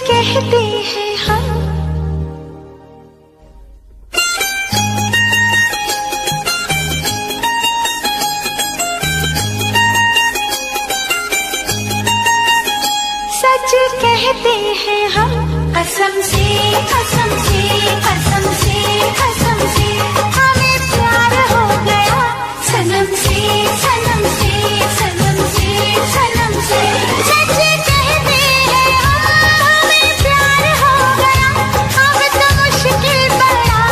कहते हैं हम। सच कहते हैं हम, कसम से कसम से कसम से कसम से हमें प्यार हो गया, सनम से सनम से सनम से सनम से। सच कहते हैं हम, हमें प्यार हो गया, अब तो मुश्किल बड़ा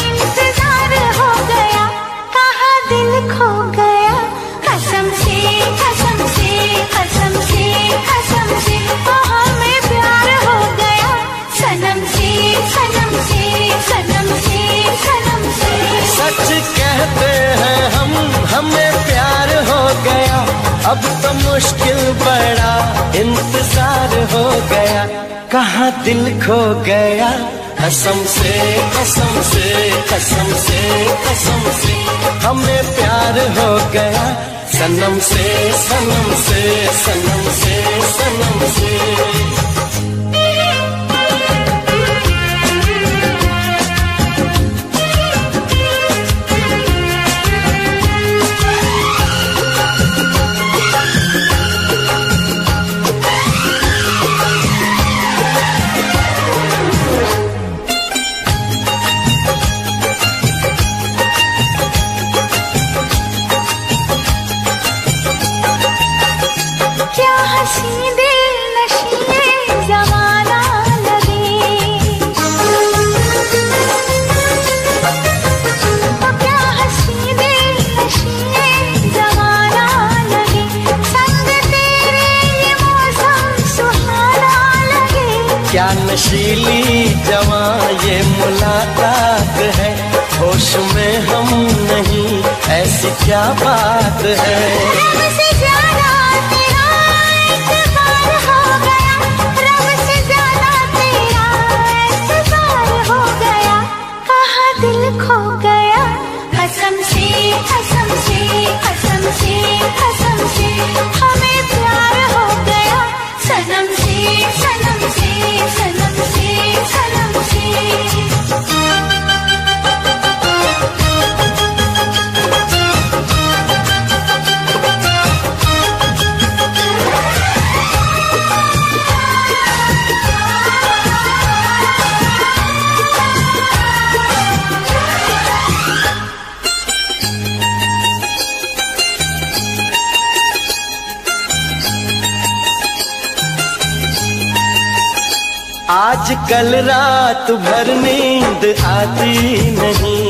इंतजार हो गया, कहाँ दिल खो गया, कसम से कसम से कसम से कसम से हमें प्यार हो गया, सनम से सनम से सनम से सनम से। सच कहते हैं हम, हमें प्यार हो गया, अब तो मुश्किल बड़ा इंतजार हो गया, कहाँ दिल खो गया, कसम से कसम से कसम से कसम से हमें प्यार हो गया, सनम से सनम से सनम से सनम से। क्या हंसी दिल नशीले जमाना लगे, क्या हंसी दिल नशीले जमाना लगे, संग तेरे ये मौसम सुहाना लगे। क्या नशीली जवां ये मुलाकात है, होश में हम नहीं ऐसी क्या बात है। रब से ज्यादा तेरा एतबार हो गया, रब से ज्यादा तेरा एतबार हो गया, कहाँ दिल खो गया, कसम से कसम से कसम से कसम से हमें प्यार हो गया, सनम से सनम से सनम से सनम से। आज कल रात भर नींद आती नहीं,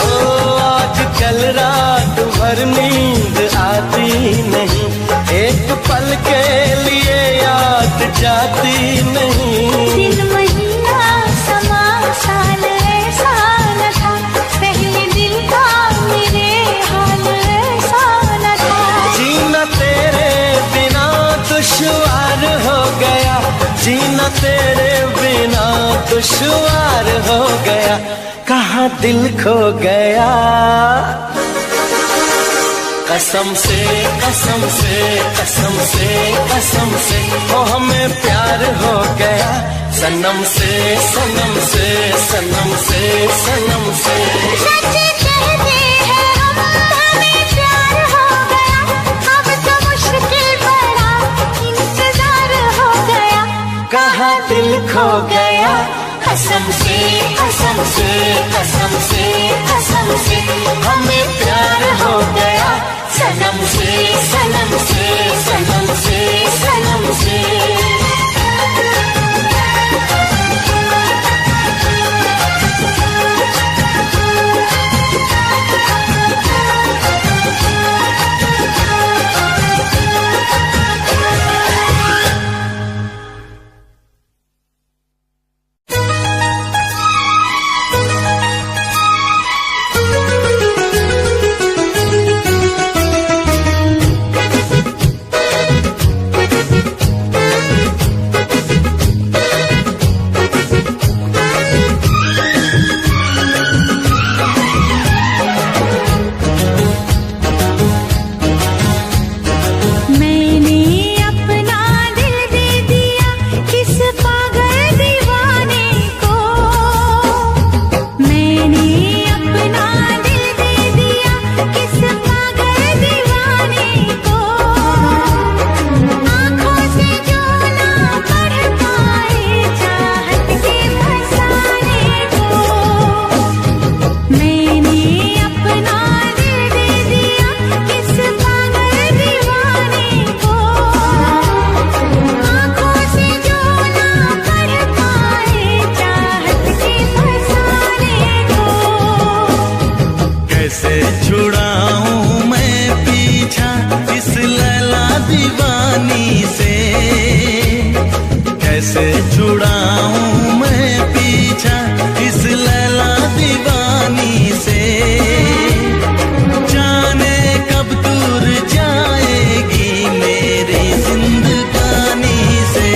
ओ आज कल रात भर नींद आती नहीं, एक पल के लिए याद जाती नहीं। दिन महीना समा साल ऐसा न था, पहले दिल का मेरे हाल ऐसा न था। जीना तेरे बिना दुश्वार हो गया, जीना तेरे बिना दुश्वार हो गया, कहाँ दिल खो गया, कसम से कसम से कसम से कसम से ओ हमें प्यार हो गया, सनम से सनम से सनम से सनम से। सच कहते हैं हम, हमें प्यार हो गया, अब तो मुश्किल बड़ा इंतजार हो गया, कहाँ दिल खो गया, कसम से कसम से कसम से कसम से हमें प्यार हो गया, सनम से सनम से सनम से सनम से। छुड़ाऊं मैं पीछा इस लैला दीवानी से, कैसे छुड़ाऊं मैं पीछा इस लैला दीवानी से, जाने कब दूर जाएगी मेरी जिंदगानी से।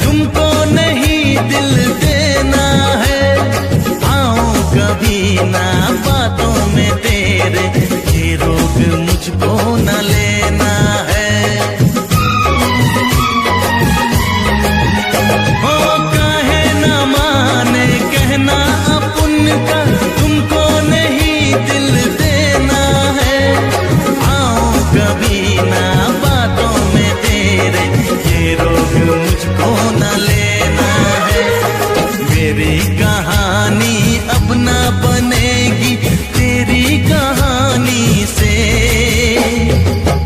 तुमको नहीं दिल देना है, आऊं कभी ना बातों में तेरे, ये रोग मुझको न लेना है। ओ कहे न माने कहना अपन का, तुमको नहीं दिल देना है, आऊं कभी ना बातों में तेरे, ये रोग मुझको न लेना है। मेरी कहानी अब ना बनेगी तेरी कहानी से,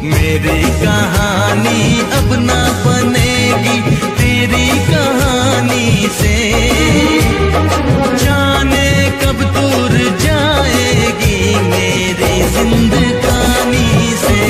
मेरी कहानी अब ना बनेगी तेरी कहानी से, जाने कब दूर जाएगी मेरी जिंदगानी से।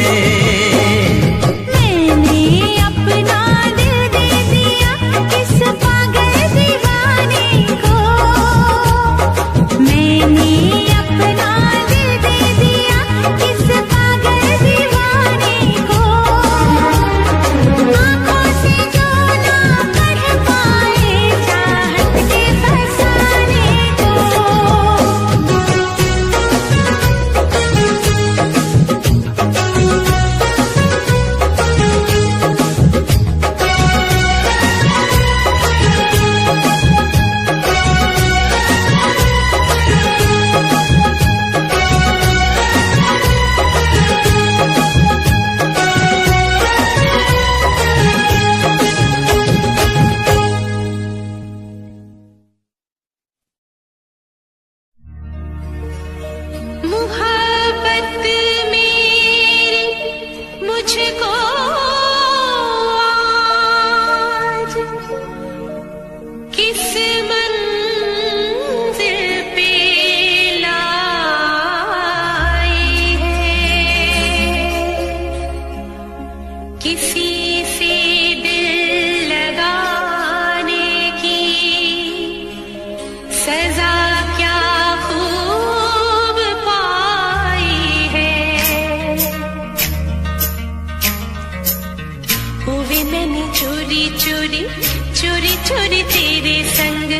छोरी तेरे संग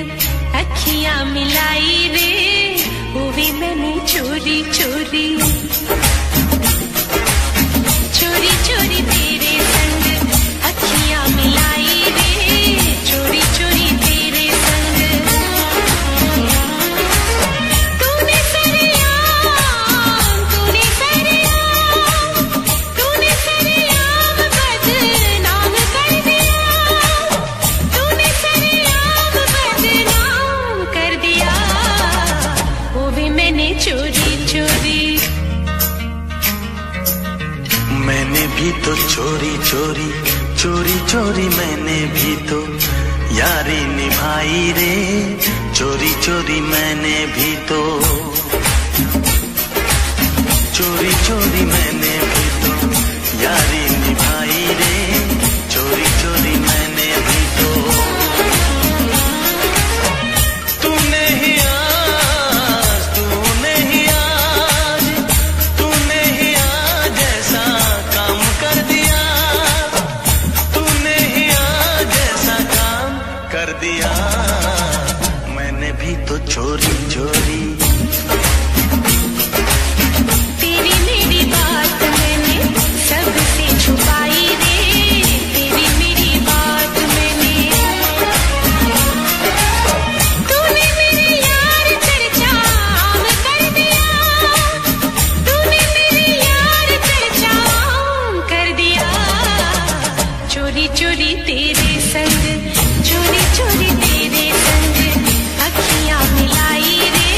अखियां मिलाई रे, वो भी मैंने चोरी चोरी चोरी चोरी तेरे संग अखियां मिलाई रे, चोरी चोरी तेरे संग। तो चोरी चोरी चोरी चोरी मैंने भी तो यारी निभाई रे, चोरी चोरी मैंने भी तो, चोरी चोरी मैंने भी तो यारी निभाई रे, चोरी चोरी मैंने भी तो। तूने ही आज, तूने ही आज, तूने ही आज ऐसा काम कर दिया, तूने ही आज ऐसा काम कर दिया, मैंने भी तो चोरी चोरी। तेरी मेरी बात मैंने सबसे छुपाई रे, तेरी मेरी बात मैंने, तूने मेरे यार चर्चा कर दिया, तूने मेरे यार चर्चा कर दिया, चोरी चोरी तेरे संग, चोरी चोरी तेरे संग अखियां मिलाई रे,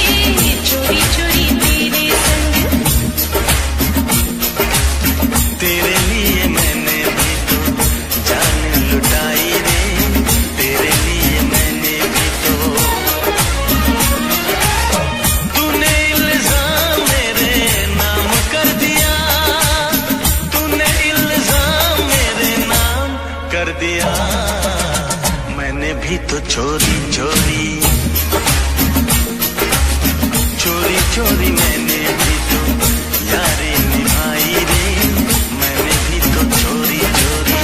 चोरी चोरी तेरे संग। तेरे लिए मैंने भी तो जान लुटाई रे, तेरे लिए मैंने भी तो। तूने इल्जाम मेरे नाम कर दिया, तूने इल्जाम मेरे नाम कर दिया, मैंने भी तो चोरी चोरी, चोरी चोरी मैंने भी तो यारी निभाई रे, मैंने भी तो चोरी चोरी।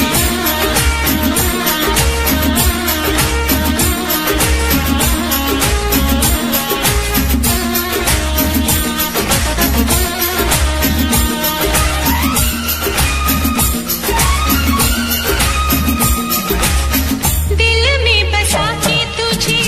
दिल में बसा के तुझे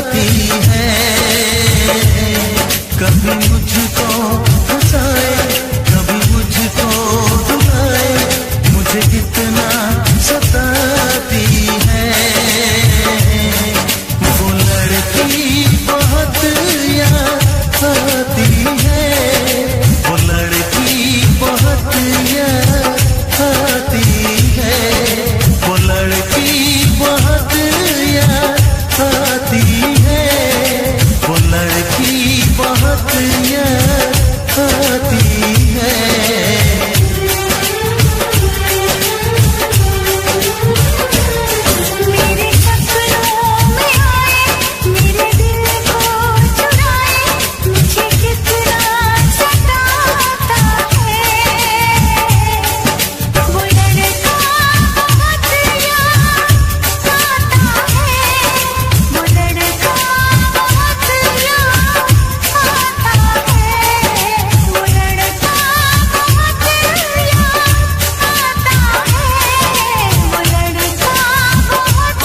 सताती है। कभी मुझको हंसाए, कभी मुझको रुलाए, मुझे कितना सताती है। वो लड़की बहुत याद आती है, वो लड़की बहुत याद आती है, वो लड़की बहुत याद आती है, वो लड़की बहुत याद आती है। मेरे सपनों में आए, मेरे दिल को चुराए, मुझे कितना सताता है। वो लड़का बहुत याद आता है, वो लड़का बहुत याद आता है, वो लड़का बहुत याद आता है, वो लड़का बहुत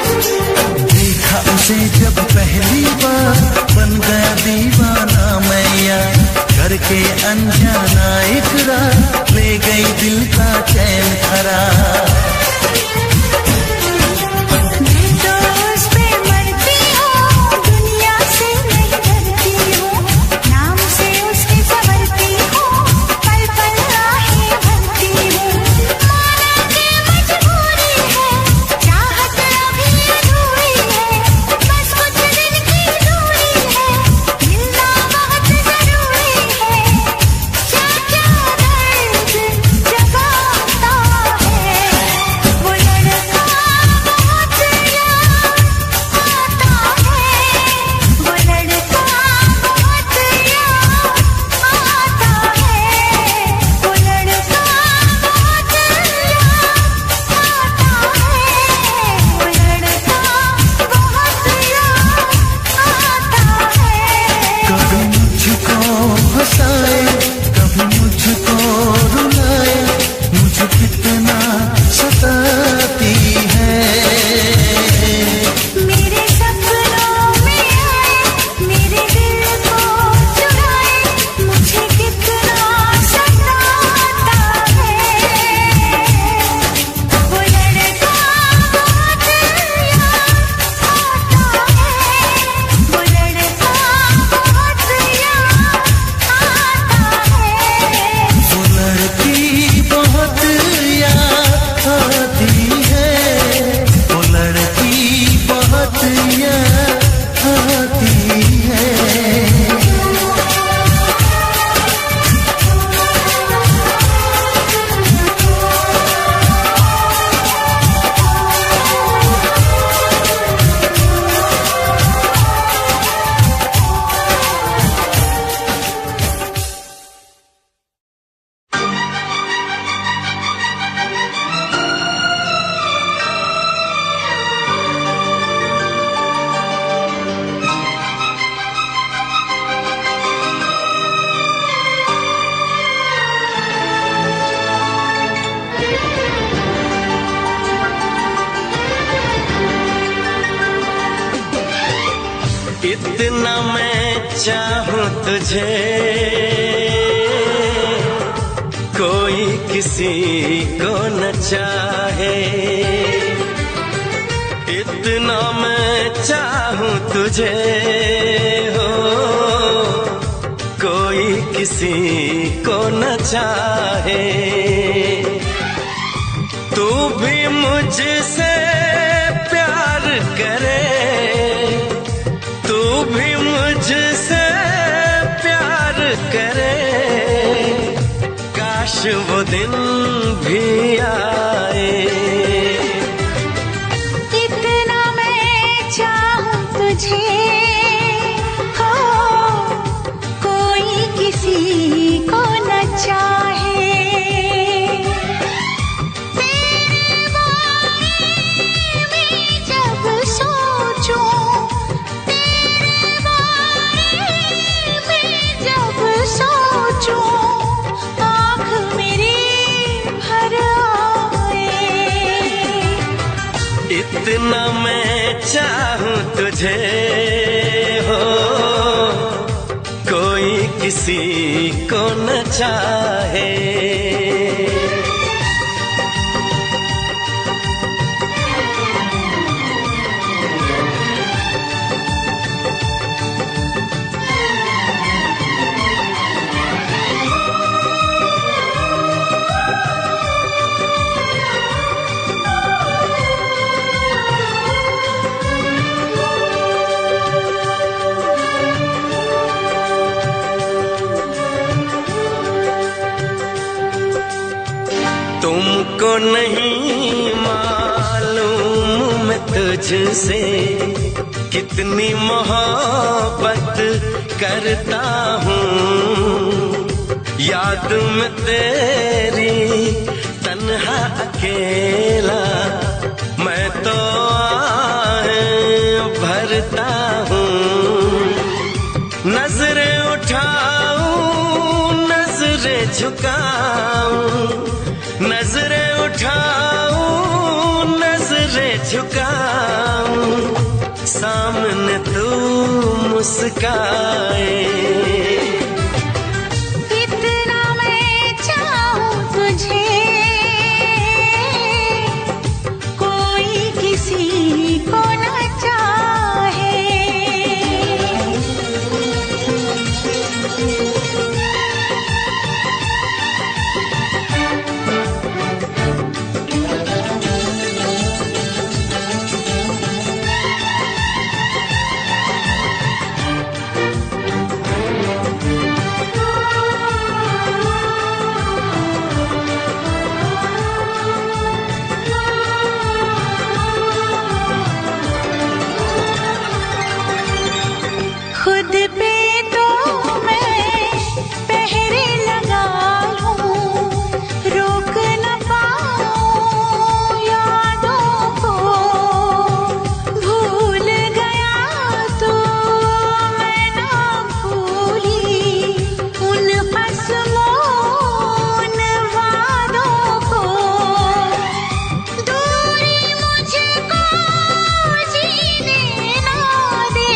देखा उसे जब पहली बार, बन गया दीवाना मैं यार, करके अनजाना इकरार, ले गई दिल का चैन करार। मैं तो उस पे मरती हूँ, दुनिया से नहीं डरती हूँ, नाम से उसकी संवरती हूँ, पल पल राहें भरती हूँ। माना कि मजबूरी है, चाहत अभी अधूरी है, बस कुछ दिन की दूरी है, मिलना बहुत जरूरी है। क्या क्या दर्द जगाता है, वो लड़का बहुत याद आता है, वो लड़का बहुत याद आता है, वो लड़का बहुत याद आता है, वो लड़का बहुत याद आता है। कभी मुझको हंसाए, कभी मुझको रुलाए, मुझे कितना सताती है। मेरे सपनों में आए, मेरे दिल को चुराए, मुझे कितना सताता है। वो लड़का बहुत याद आता है, वो लड़का बहुत याद आता है। वो लड़की बहुत याद आती है, वो लड़की बहुत याद आती है। इतना मैं चाहूं तुझे, कोई किसी को न चाहे। इतना मैं चाहूं तुझे, हो कोई किसी को न चाहे। तू भी मुझसे प्यार करे, तू भी मुझसे प्यार करे, काश वो दिन भी आए। इतना मैं चाहूं तुझे, हो कोई किसी को न चाहे। चाहूं तुझे हो, कोई किसी को न चाहे। तुमको नहीं मालूम मैं तुझसे कितनी मोहब्बत करता हूँ। याद में तेरी तन्हा अकेला मैं तो आहें भरता हूँ। नजरें उठाऊं नजरें झुकाऊं, नजरें उठाऊं नजरें झुकाऊं, सामने तू मुस्काए। इतना मैं चाहूं तुझे, कोई किसी को न चाहे। खुद पे तो मैं पहरे लगा लूं, रोक न पाऊं यादों को। भूल गया तो मैं ना भूली उन कसमों उन वादों को। दूरी मुझको जीने ना दे,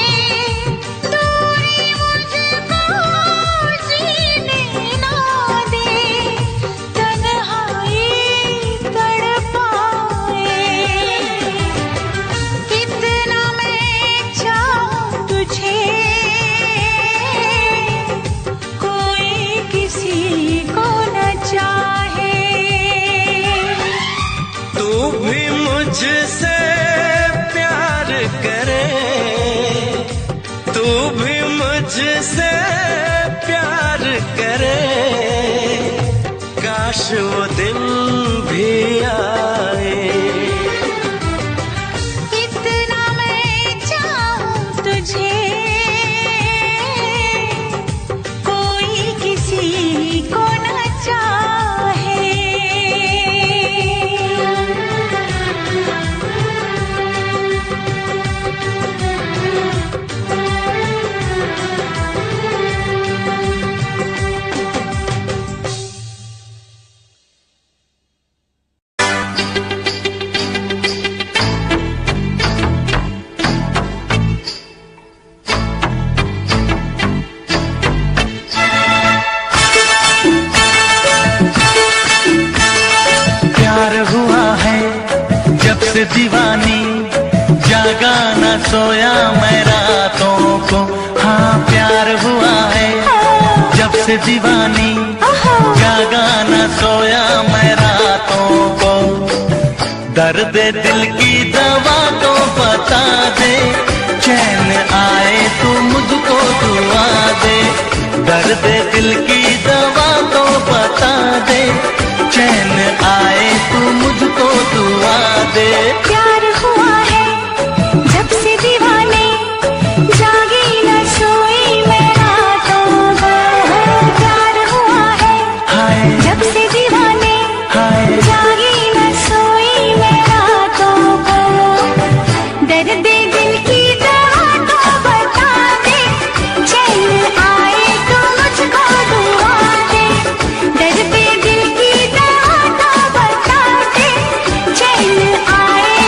मुझसे प्यार करे, तू भी मुझसे प्यार करे। काश वो दिन भी आए। इतना मैं चाहूं तुझे, कोई किसी को न चाहे। दीवानी जागा न सोया मैं रातों को। हाँ प्यार हुआ है जब से दीवानी जागा न सोया मैं रातों को। दर्द दिल की दवा तो बता दे, चैन आए तू मुझको दुआ दे। दर्द दिल की दवा तो बता दे, चैन आए तू मुझको दुआ दे। प्यार हुआ है जब से दीवाने जागी न सोई मैं रातों को। प्यार हुआ है जब से दीवाने जागी न सोई मैं रातों को। दर्द दिल की दवा तो बता दे, चैन आए तो मुझको दुआ दे। दर्द दिल की दवा तो बता दे, चैन आए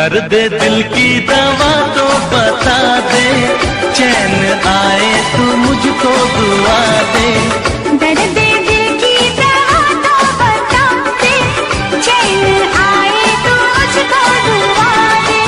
दर्द दिल की दवा तो बता दे, चैन आए तू मुझको दुआ दे। दर्द दिल की दवा तो बता दे, चैन आए तो मुझको दुआ दे।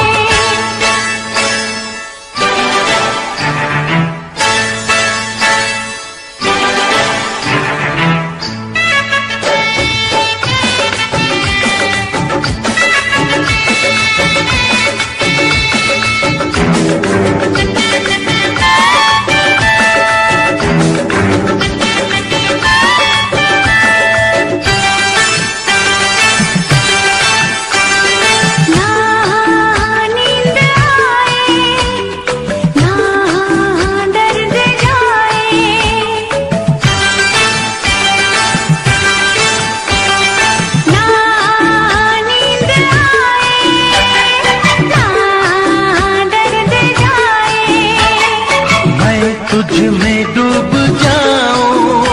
तुझ में डूब जाऊं,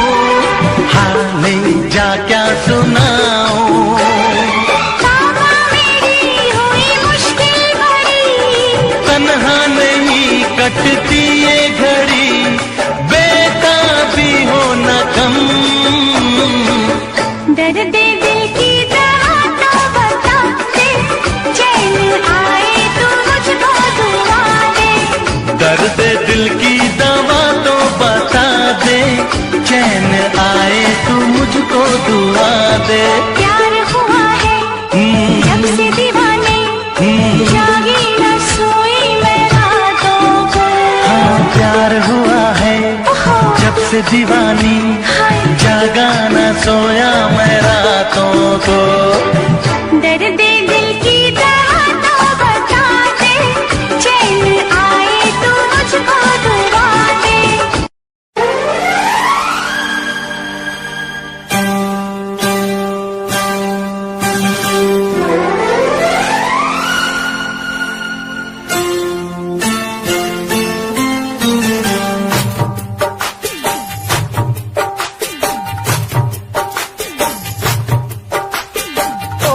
हाले जा क्या सुनाऊं। ताबा मेरी हुई मुश्किल भरी, तन्हा नहीं कटती ये घड़ी, बेताबी हो न कम। दर्द दिल की दवा तो बता दे, चैन आए तो मुझको दुआ दे। दर्द दिल की दवा तो बता दे, चैन आए तू मुझको दुआ दे। प्यार हुआ है जब से दीवाने, जागी न सोई मैं रातों को। हाँ प्यार हुआ है जब से दीवानी, जागा न सोया मैं रातों को। दर्द दिल की दवा तो बता दे, चैन आए तो मुझको दुआ दे। ओ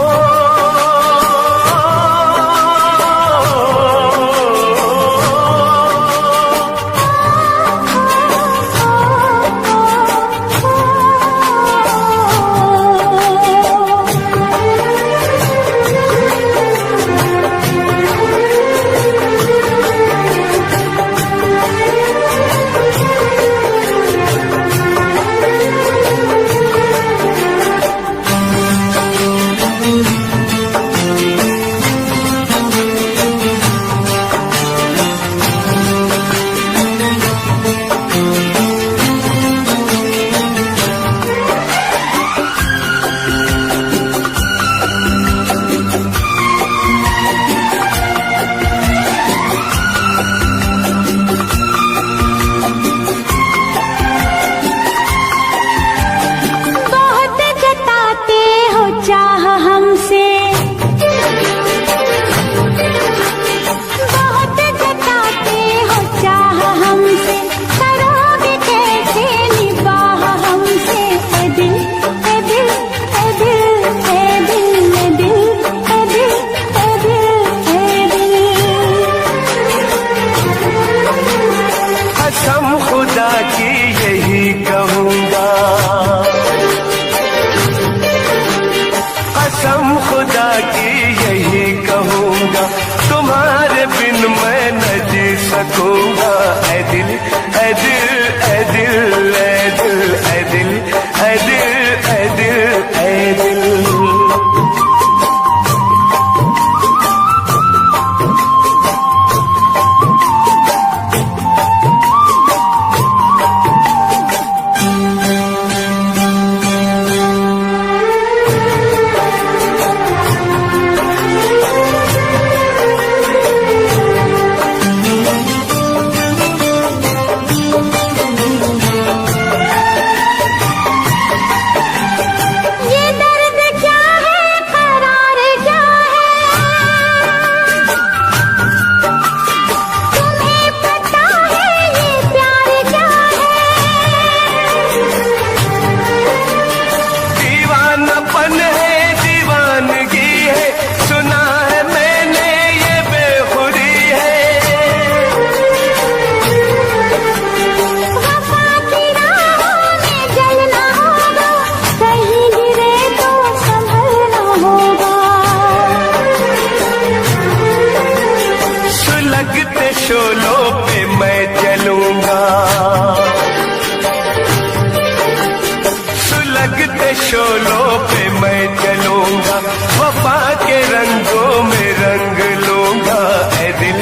के शोलों पे मैं चलूंगा, वफा के रंगों में रंग लूंगा। ऐ दिल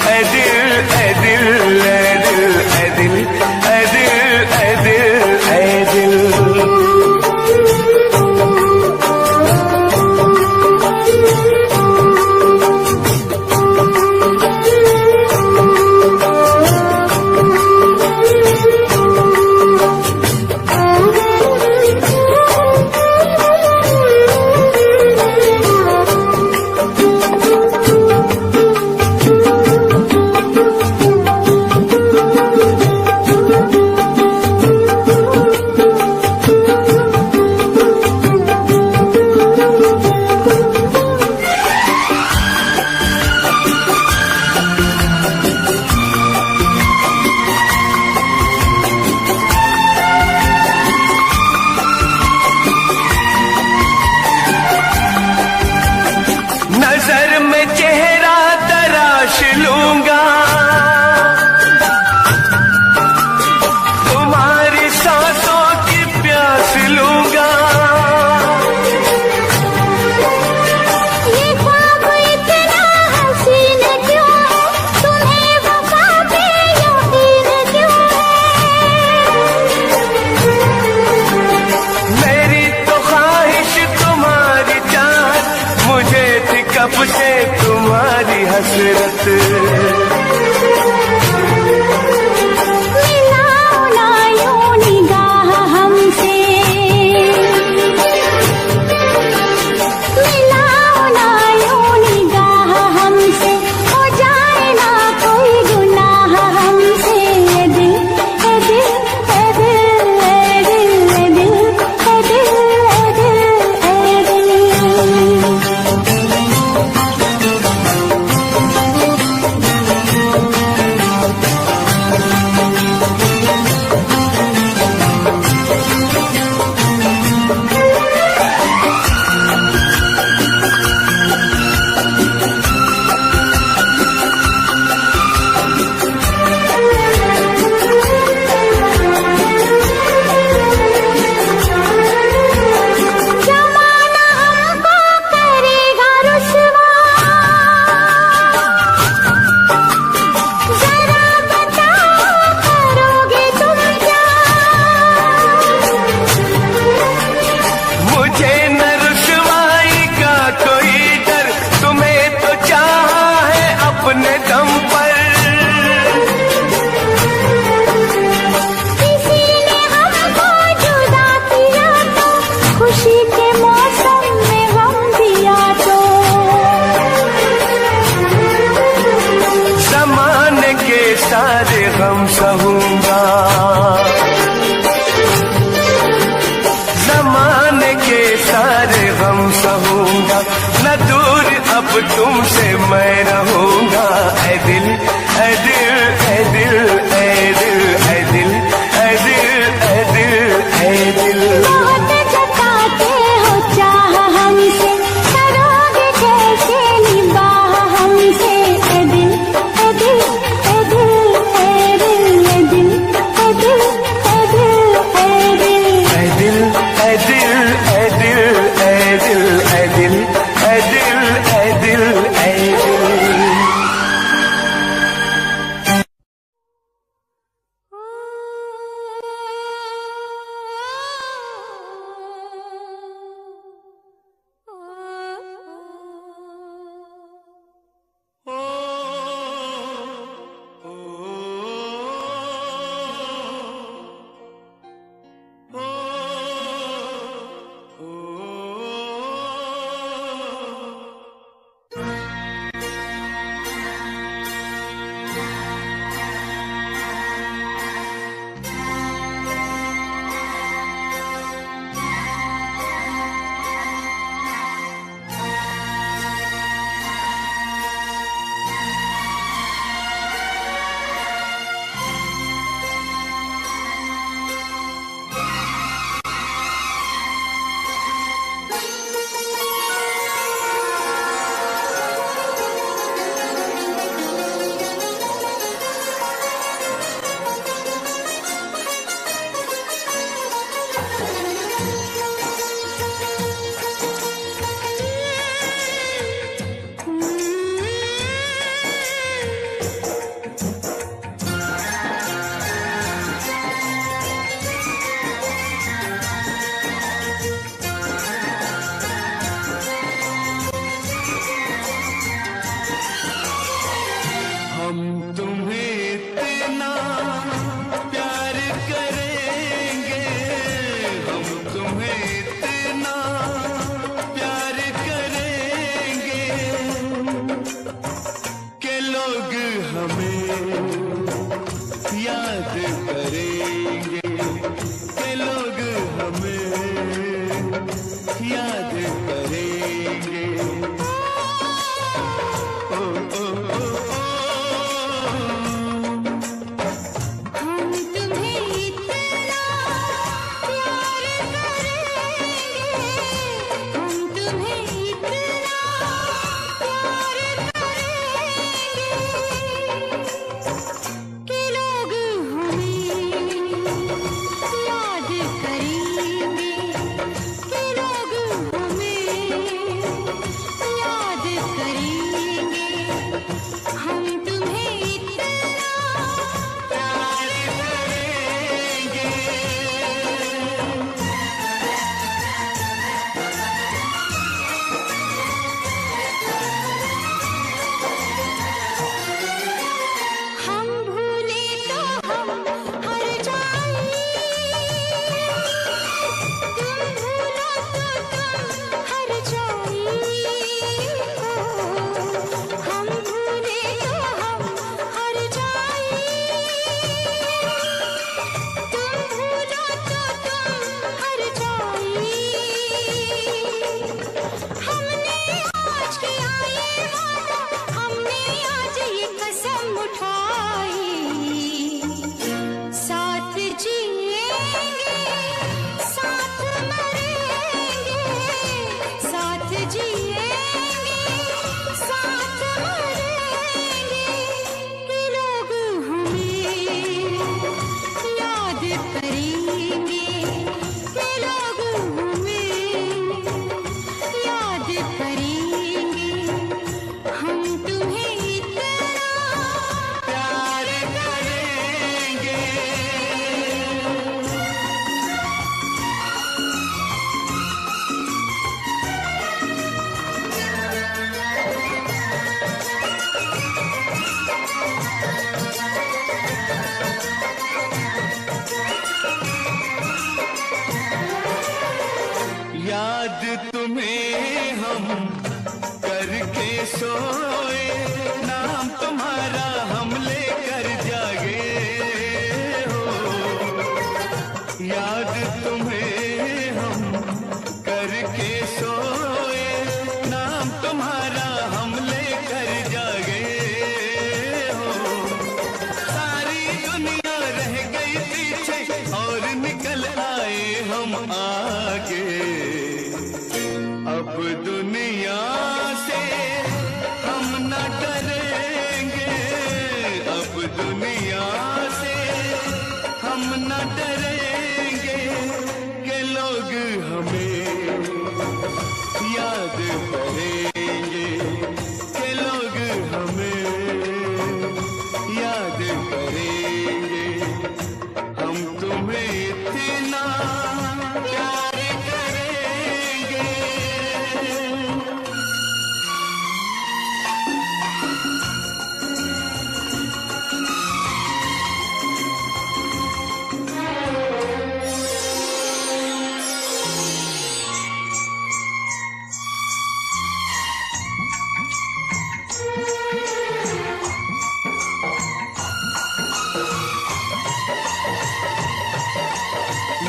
ऐ दिल ऐ दिल ऐ दिल ऐ दिल ऐ दिल ऐ दिल ऐ दिल। नजर में चेहरा तराश लूंगा, तुम्हारी सांसों की प्यास लूंगा। ये ख्वाब इतना हसीन क्यों है, तुम्हें वफा पे यकीन क्यों है। मेरी तो ख्वाहिश तुम्हारी चाहत, मुझे थी कब से तुम्हारी हसरत। मिलाओ ना यूं निगाह हमसे, मिलाओ ना यूं निगाह हमसे, हो जाए ना कोई गुनाह हमसे। ये दिल ए दिल ए दिल ए दिल ए दिल ए दिल ए दिल ए दिल। जमाना हमको करेगा रुसवा, जरा बताओ करोगे तुम क्या। मुझे न रुसवाई का कोई डर, तुम्हें तो चाहा है अपने दम पर। किसी ने हमको जुदा किया तो, खुशी के मौसम में गम दिया तो। ज़माने के सारे गम सहूंगा, ज़माने के सारे गम सहूंगा। न दूर अब तुमसे मैं रहूंगा। ऐ दिल ऐ दिल ऐ दिल ऐ दिल ऐ दिल ऐ दिल ऐ दिल ऐ दिल। बहुत जताते हो चाह हमसे, करोगे कैसे निबाह हमसे। ए दिल ए दिल ए दिल ए दिल ए दिल ए दिल ए दिल ए दिल। ऐ दिल ऐ दिल ऐ दिल ऐ दिल ऐ दिल ऐ दिल ऐ दिल ऐ दिल। हमें याद करेंगे। ओ, ओ, ओ, ओ, हम तुम्हें इतना प्यार करेंगे, हम तुम्हें इतना प्यार करेंगे कि लोग हमें याद करेंगे, कि लोग हमें याद करेंगे। हम तुम्हें इतना प्यार करेंगे। हम भूले तो हम हर जाएं, तुम भूलो तो तुम हर जाएं। हम भूले तो हम हर जाएं, तुम भूलो तो तुम हर जाएं। हमने आज किया ये वादा, हमने आज ये कसम उठाई, साथ जिएंगे साथ मरेंगे, साथ जिएंगे साथ मरेंगे कि लोग हमें याद करेंगे, कि लोग हमें याद करेंगे। हम तुम्हें इतना प्यार करेंगे। याद तुम्हें हम करके सोए, नाम तुम्हारा हम लेकर जागे हो। याद तुम्हें हम करके सोए, नाम तुम्हारा हम लेकर जागे हो। सारी दुनिया रह गई पीछे और निकल आए हम आगे। अब दुनिया से हम न डरेंगे, अब दुनिया से हम न डरेंगे कि लोग हमें याद करेंगे, कि लोग हमें याद करेंगे। हम तुम्हें इतना प्यार करेंगे।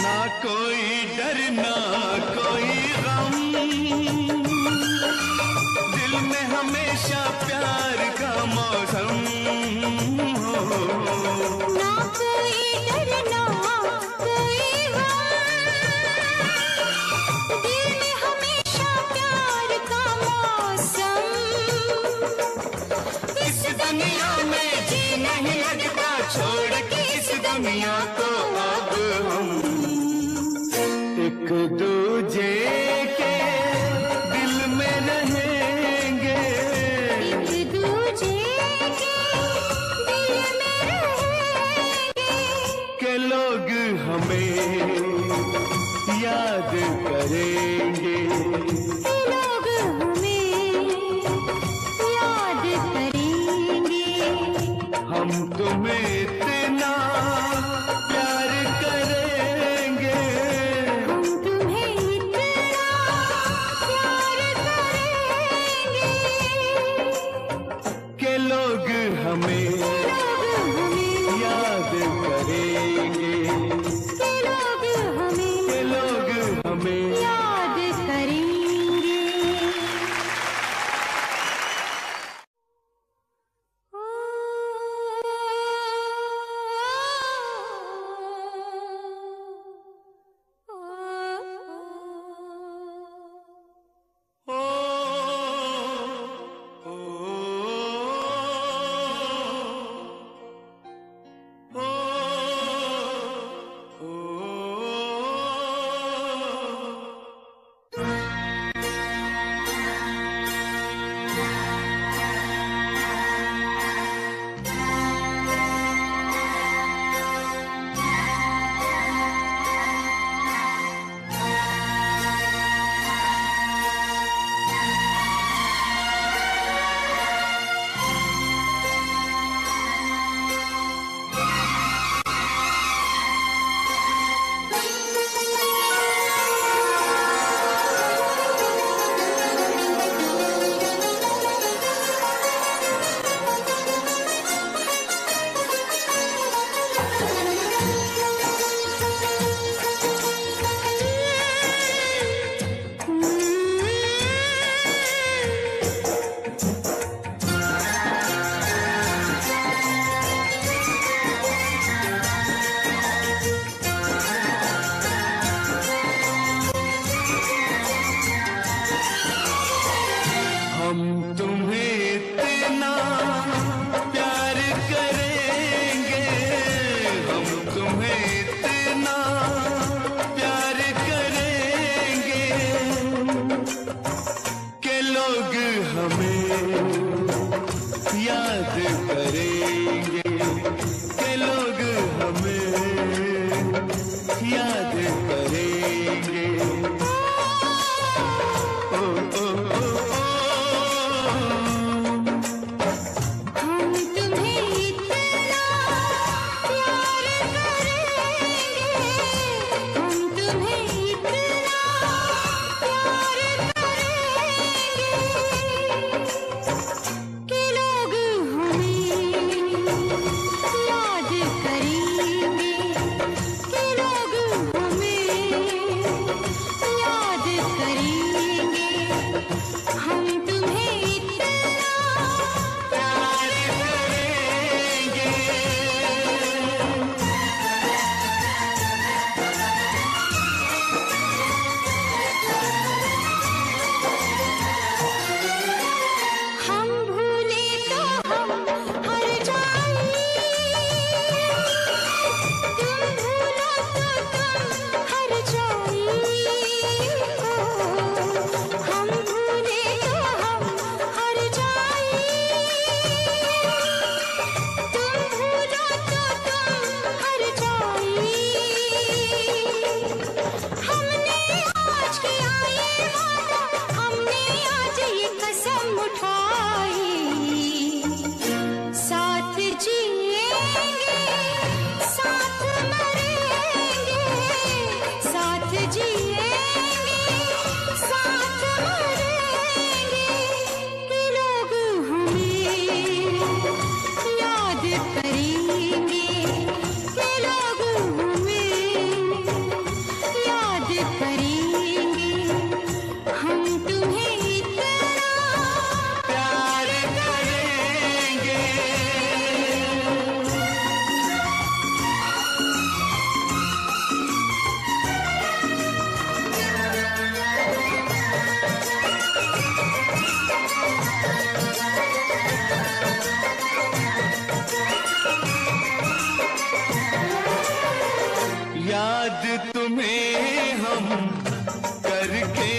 ना कोई डर ना कोई गम, दिल में हमेशा प्यार का मौसम हो। ना कोई डर ना कोई गम, दिल में हमेशा प्यार का मौसम। इस दुनिया में जी नहीं लगता, छोड़ के इस दुनिया को अब हम एक दूजे के दिल में रहेंगे, एक दूजे के दिल में रहेंगे के लोग हमें याद करेंगे, कि लोग हमें याद करेंगे। हम तुम्हें इतना प्यार करेंगे, हम तुम्हें इतना प्यार करेंगे के लोग हमें लोग हमें याद करेंगे, के लोग हमें के लोग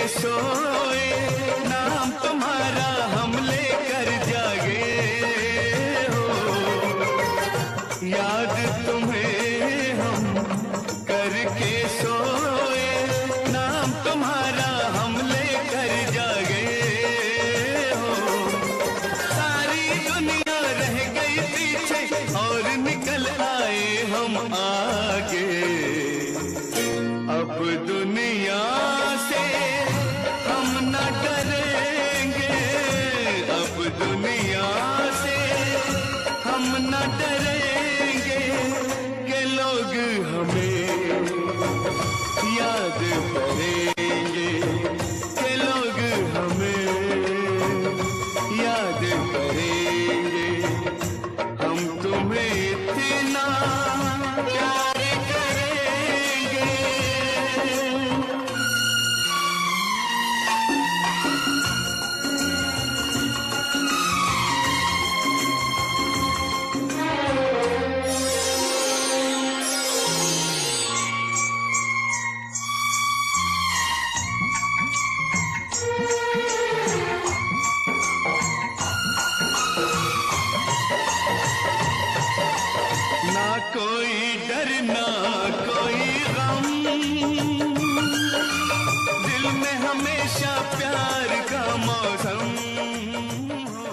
सोए, नाम तुम्हारा हम लेकर जागे हो। याद तुम्हें हम करके सोए, नाम तुम्हारा हम लेकर जागे हो। सारी दुनिया रह गई पीछे और निकल आए हम आगे। अब दुनिया से हम न डरेंगे, अब दुनिया से हम न डरेंगे कि लोग हमें याद करेंगे, कि लोग हमें याद करेंगे। हम तुम्हें इतना प्यार करेंगे। ना कोई डर ना कोई गम, दिल में हमेशा प्यार का मौसम हो।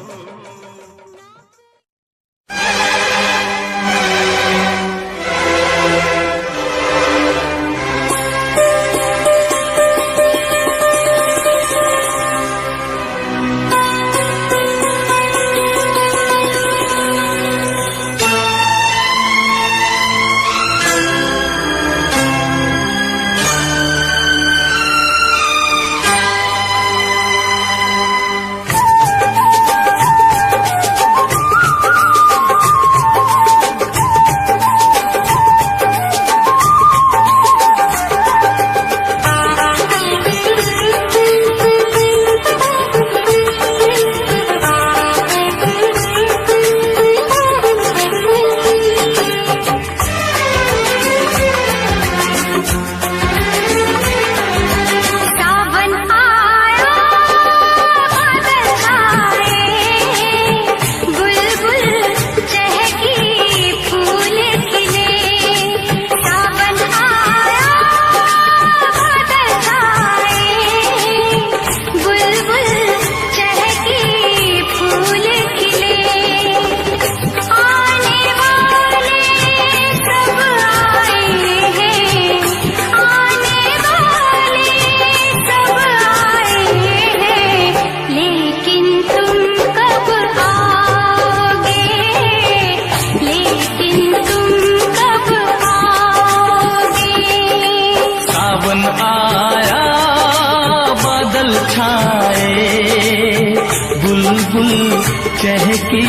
चहकी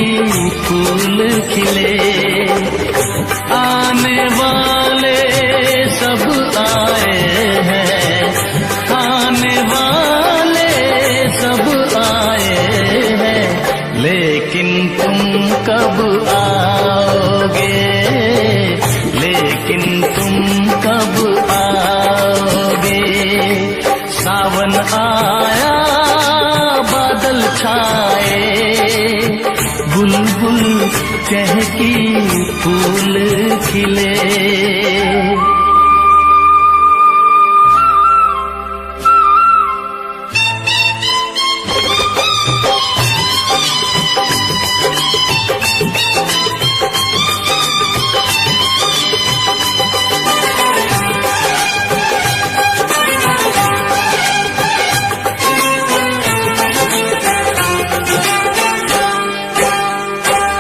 फूल खिले, आने वाले सब आए हैं, आने वाले सब आए हैं, लेकिन तुम कब आओगे, लेकिन तुम कब आओगे। सावन आया बादल छाए, बुलबुल चहकी फूल खिले।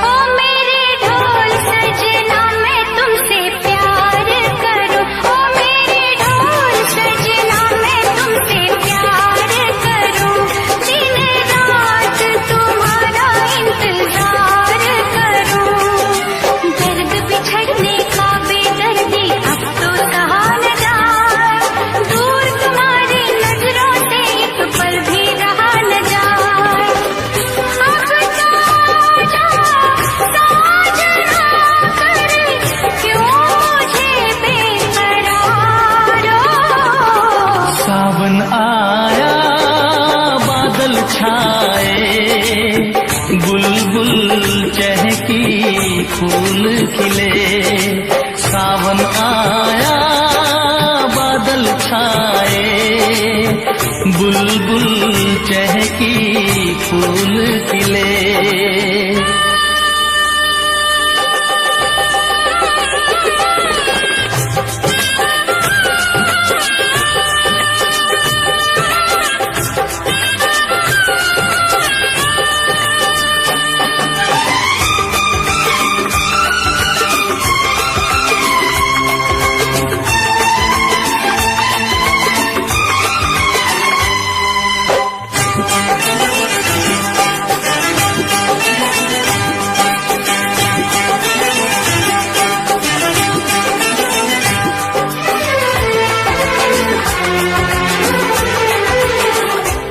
ओ मेरे ढोल बुलबुल चहकी फूल खिले।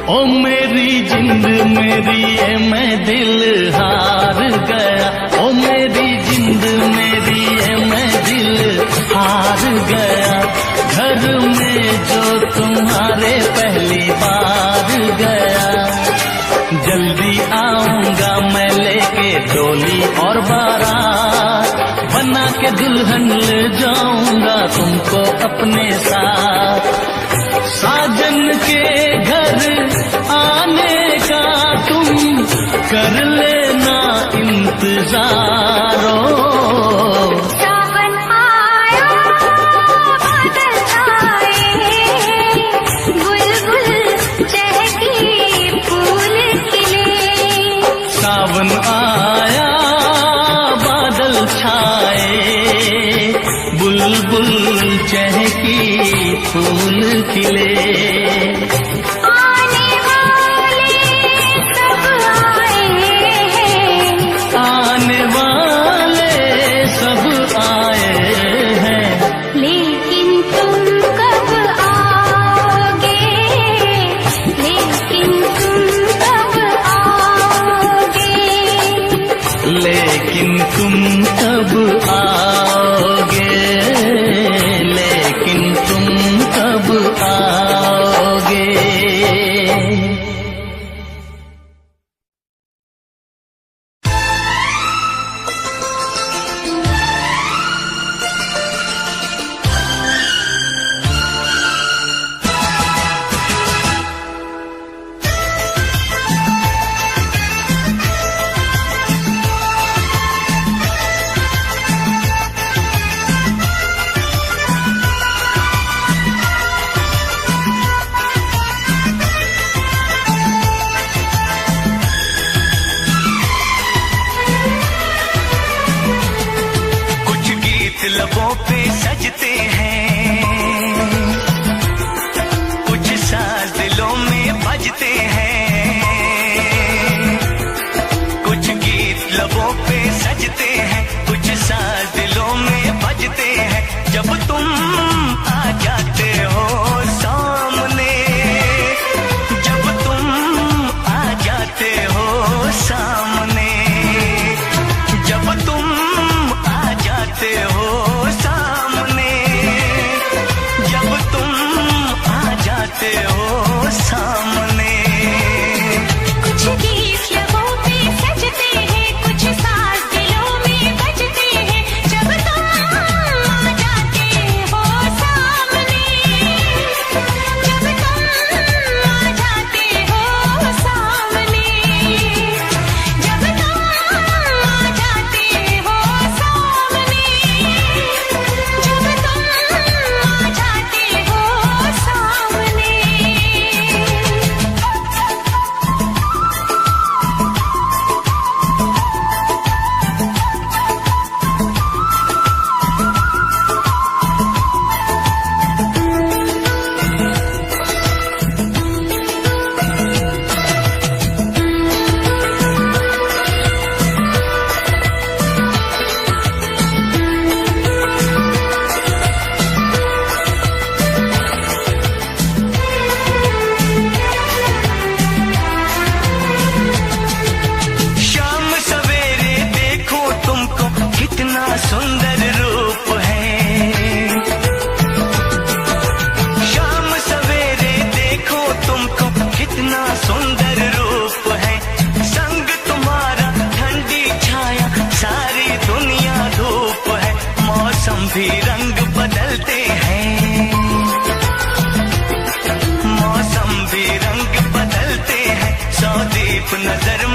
ओ मेरी जिंद मेरी ये मैं दिल हार गया। ओ मेरी जिंद मेरी ये मैं दिल हार गया। घर में जो तुम्हारे पहली बार गया। जल्दी आऊंगा मैं लेके डोली और बारात, बना के दुल्हन ले जाऊंगा तुमको अपने साथ। साजन के घर आने का तुम कर लेना इंतजारो। सावन आया बादल छाए, बुलबुल चहकी फूल खिले। सावन आया बादल छाए, बुलबुल चहकी फूल खिले। आने वाले सब आए हैं, आने वाले सब आए हैं, लेकिन तुम कब आओगे, लेकिन तुम कब आओगे। लेकिन तुम कब आओगे, लेकिन तुम कब आओगे। कुछ गीत लबों पे सजते हैं, कुछ साज दिलों में बजते हैं। कुछ गीत लबों पे सजते हैं, कुछ साज दिलों में बजते हैं। जब तुम आ जाते हो सामने, जब तुम आ जाते हो सामने, जब तुम आ जाते हो सामने, जब तुम आ जाते हो सामने। कभी रंग बदलते हैं, सौ दीप नजर